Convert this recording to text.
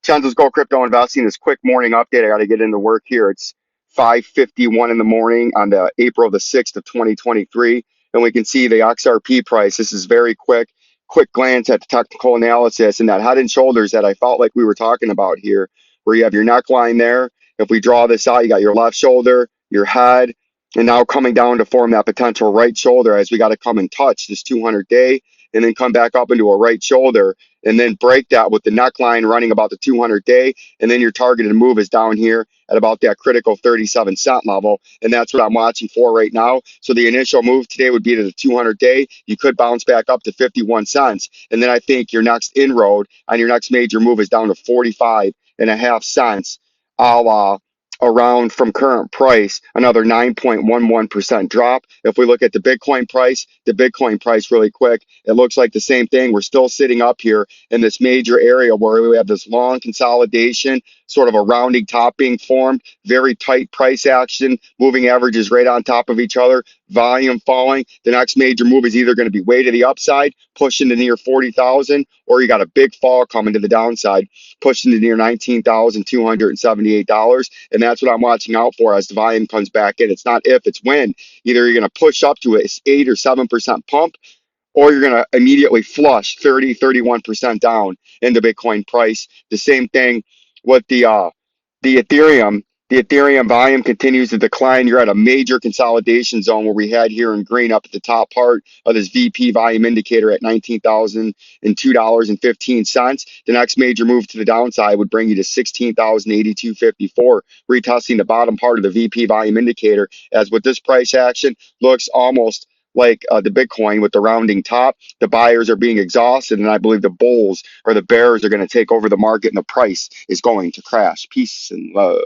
Vincenzo'S Go Crypto Investing. This quick morning update. I got to get into work here. It's 5:51 in the morning on the April the 6th of 2023, and we can see the XRP price. This is very quick. Quick glance at the technical analysis and that head and shoulders that I felt like we were talking about here, where you have your neckline there. If we draw this out, you got your left shoulder, your head, and now coming down to form that potential right shoulder as we got to come and touch this 200-day, and then come back up into a right shoulder and then break that with the neckline running about the 200-day, and then your targeted move is down here at about that critical 37-cent level, and that's what I'm watching for right now. So the initial move today would be to the 200-day. You could bounce back up to 51 cents, and then I think your next inroad on your next major move is down to 45.5 cents. I'll around from current price, another 9.11% drop. If we look at the Bitcoin price really quick, it looks like the same thing. We're still sitting up here in this major area where we have this long consolidation, sort of a rounding top being formed, very tight price action, moving averages right on top of each other, volume falling. The next major move is either going to be way to the upside, pushing to near 40,000, or you got a big fall coming to the downside, pushing to near $19,278. And that's what I'm watching out for as the volume comes back in. It's not if, it's when. Either you're going to push up to a 8 or 7% pump, or you're going to immediately flush 31% down into Bitcoin price. The same thing with the Ethereum. The Ethereum volume continues to decline. You're at a major consolidation zone where we had here in green up at the top part of this VP volume indicator at $19,002.15. The next major move to the downside would bring you to $16,082.54, retesting the bottom part of the VP volume indicator. As with this price action, looks almost like the Bitcoin with the rounding top. The buyers are being exhausted, and I believe the bulls or the bears are going to take over the market, and the price is going to crash. Peace and love.